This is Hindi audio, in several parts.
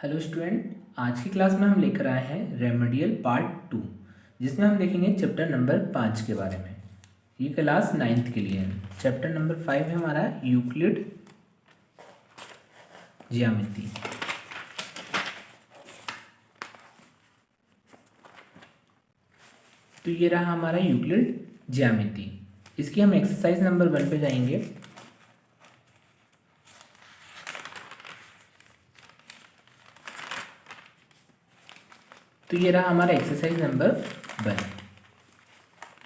हेलो स्टूडेंट, आज की क्लास में हम लेकर आए हैं रेमेडियल पार्ट 2, जिसमें हम देखेंगे चैप्टर नंबर 5 के बारे में। ये क्लास 9th के लिए है। चैप्टर नंबर 5 है हमारा यूक्लिड ज्यामिति। तो ये रहा हमारा यूक्लिड ज्यामिति। इसकी हम एक्सरसाइज नंबर 1 पे जाएंगे। तो ये रहा हमारा एक्सरसाइज नंबर 1।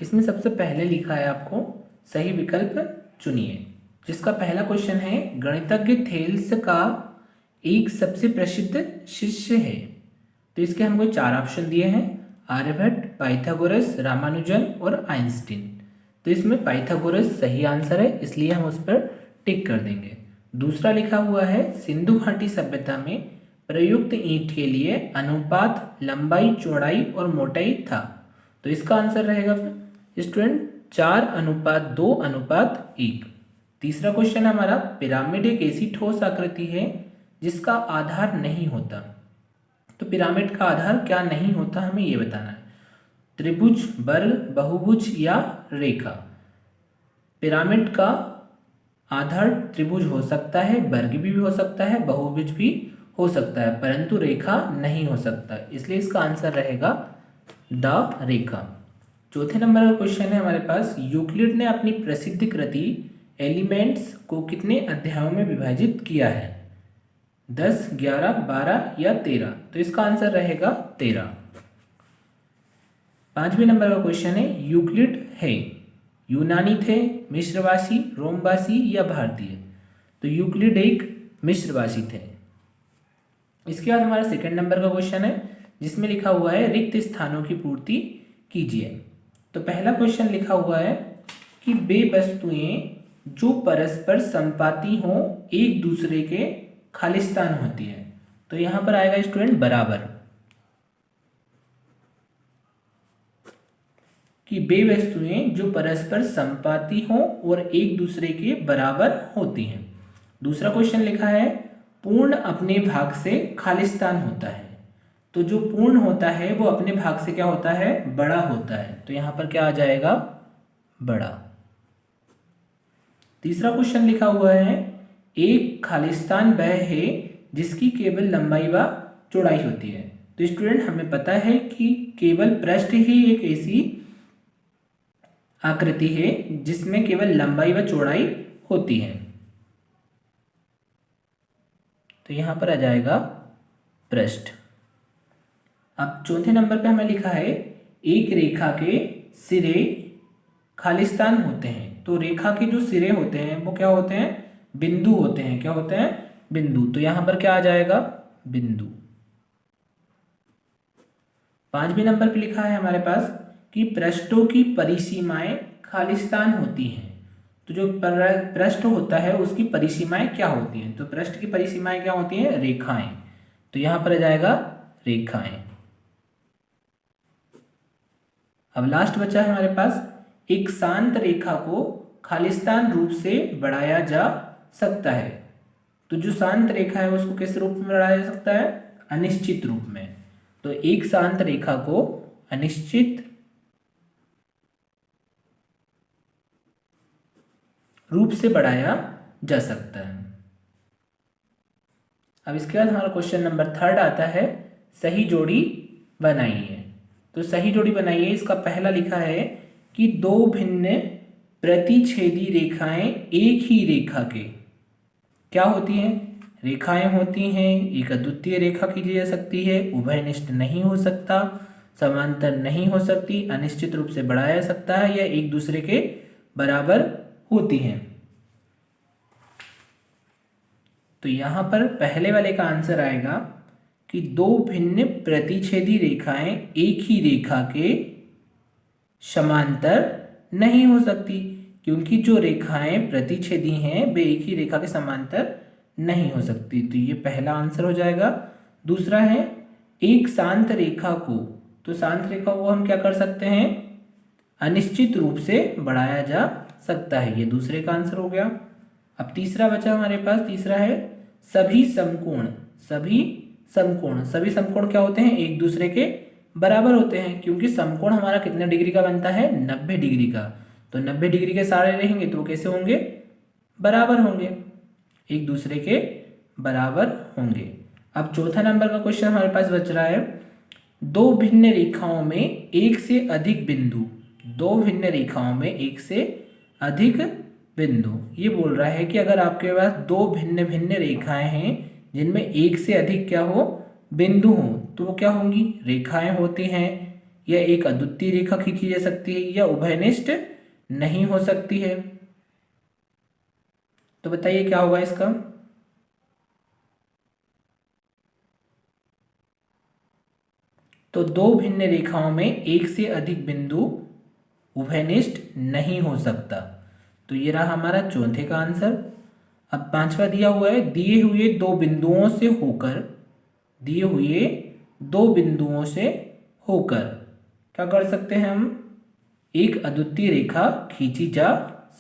इसमें सबसे पहले लिखा है आपको सही विकल्प चुनिए, जिसका पहला क्वेश्चन है गणितज्ञ थेल्स का एक सबसे प्रसिद्ध शिष्य है। तो इसके हमको 4 ऑप्शन दिए हैं, आर्यभट्ट, पाइथागोरस, रामानुजन और आइंस्टीन। तो इसमें पाइथागोरस सही आंसर है, इसलिए हम उस पर टिक कर देंगे। दूसरा लिखा हुआ है सिंधु घाटी सभ्यता में प्रयुक्त ईंट के लिए अनुपात लंबाई, चौड़ाई और मोटाई था। तो इसका आंसर रहेगा स्टूडेंट 4:2:1। तीसरा क्वेश्चन हमारा पिरामिड एक ऐसी ठोस आकृति है जिसका आधार नहीं होता। तो पिरामिड का आधार क्या नहीं होता, हमें ये बताना है। त्रिभुज, वर्ग, बहुभुज या रेखा। पिरामिड का आधार त्रिभुज हो सकता है, वर्ग भी हो सकता है, बहुभुज भी हो सकता है, परंतु रेखा नहीं हो सकता, इसलिए इसका आंसर रहेगा द रेखा। चौथे नंबर का क्वेश्चन है हमारे पास, यूक्लिड ने अपनी प्रसिद्ध कृति एलिमेंट्स को कितने अध्यायों में विभाजित किया है? 10, 11, 12 या 13? तो इसका आंसर रहेगा 13। पांचवें नंबर का क्वेश्चन है, यूक्लिड है यूनानी थे, मिस्रवासी, रोमवासी या भारतीय? तो यूक्लिड एक मिस्रवासी थे। इसके बाद हमारा सेकंड नंबर का क्वेश्चन है, जिसमें लिखा हुआ है रिक्त स्थानों की पूर्ति कीजिए। तो पहला क्वेश्चन लिखा हुआ है कि वे वस्तुएं जो परस्पर संपाती हों एक दूसरे के खालिस्तान होती है। तो यहां पर आएगा स्टूडेंट बराबर, कि वे वस्तुएं जो परस्पर संपाती हों और एक दूसरे के बराबर होती हैं। दूसरा क्वेश्चन लिखा है पूर्ण अपने भाग से खालिस्तान होता है। तो जो पूर्ण होता है वो अपने भाग से क्या होता है? बड़ा होता है। तो यहां पर क्या आ जाएगा? बड़ा। तीसरा क्वेश्चन लिखा हुआ है एक खालिस्तान वह है जिसकी केवल लंबाई व चौड़ाई होती है। तो स्टूडेंट हमें पता है कि केवल पृष्ठ ही एक ऐसी आकृति है जिसमें केवल लंबाई व चौड़ाई होती है। तो यहां पर आ जाएगा पृष्ठ। अब चौथे नंबर पे हमें लिखा है एक रेखा के सिरे खालिस्तान होते हैं। तो रेखा के जो सिरे होते हैं वो क्या होते हैं? बिंदु होते हैं। क्या होते हैं? बिंदु। तो यहां पर क्या आ जाएगा? बिंदु। पांचवें नंबर पे लिखा है हमारे पास कि पृष्ठों की परिसीमाएं खालिस्तान होती हैं। तो जो पृष्ठ होता है उसकी परिसीमाएं क्या होती हैं? तो पृष्ठ की परिसीमाएं क्या होती हैं? रेखाएं। तो यहां पर आ जाएगा रेखाएं। अब लास्ट बचा है हमारे पास एक शांत रेखा को खालिस्तान रूप से बढ़ाया जा सकता है। तो जो शांत रेखा है उसको किस रूप में बढ़ाया जा सकता है? अनिश्चित रूप में। तो एक शांत रेखा को अनिश्चित रूप से बढ़ाया जा सकता है। अब इसके बाद हमारा क्वेश्चन नंबर 3 आता है सही जोड़ी बनाइए। तो सही जोड़ी बनाइए, इसका पहला लिखा है कि दो भिन्न प्रतिच्छेदी रेखाएं एक ही रेखा के क्या होती हैं? रेखाएं होती हैं। एक अद्वितीय रेखा की जा सकती है, उभयनिष्ठ नहीं हो सकता, समांतर नहीं हो सकती, अनिश्चित रूप से बढ़ाया जा सकता है या एक दूसरे के बराबर होती हैं। तो यहां पर पहले वाले का आंसर आएगा कि दो भिन्न प्रतिच्छेदी रेखाएं एक ही रेखा के समांतर नहीं हो सकती, क्योंकि जो रेखाएं प्रतिच्छेदी हैं वे एक ही रेखा के समांतर नहीं हो सकती। तो ये पहला आंसर हो जाएगा। दूसरा है एक शांत रेखा को, तो शांत रेखा को हम क्या कर सकते हैं? अनिश्चित रूप से बढ़ाया जा सकता है। ये दूसरे का आंसर हो गया। अब तीसरा बचा हमारे पास, तीसरा है सभी समकोण समकोण, सभी समकोण क्या होते हैं, एक दूसरे के बराबर होते हैं, क्योंकि समकोण हमारा कितने डिग्री का बनता है, 90 डिग्री का। तो 90 डिग्री के सारे रहेंगे तो वो कैसे होंगे, बराबर होंगे, एक दूसरे के बराबर होंगे। अब चौथा नंबर का क्वेश्चन हमारे पास बच रहा है, दो भिन्न रेखाओं में एक से अधिक बिंदु, दो भिन्न रेखाओं में एक से अधिक बिंदु, ये बोल रहा है कि अगर आपके पास दो भिन्न भिन्न रेखाएं हैं जिनमें एक से अधिक क्या हो, बिंदु हो, तो वो क्या होंगी, रेखाएं होती हैं, या एक अद्वितीय रेखा खींची जा सकती है, या उभयनिष्ठ नहीं हो सकती है। तो बताइए क्या होगा इसका। तो दो भिन्न रेखाओं में एक से अधिक बिंदु उभयनिष्ठ नहीं हो सकता। तो ये रहा हमारा चौथे का आंसर। अब पांचवा दिया हुआ है, दिए हुए दो बिंदुओं से होकर, दिए हुए दो बिंदुओं से होकर क्या कर सकते हैं हम, एक अद्वितीय रेखा खींची जा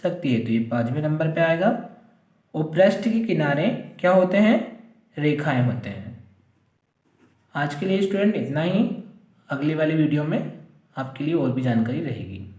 सकती है। तो ये पांचवें नंबर पे आएगा। और पृष्ठ के किनारे क्या होते हैं, रेखाएं होते हैं। आज के लिए स्टूडेंट इतना ही, अगली वाली वीडियो में आपके लिए और भी जानकारी रहेगी।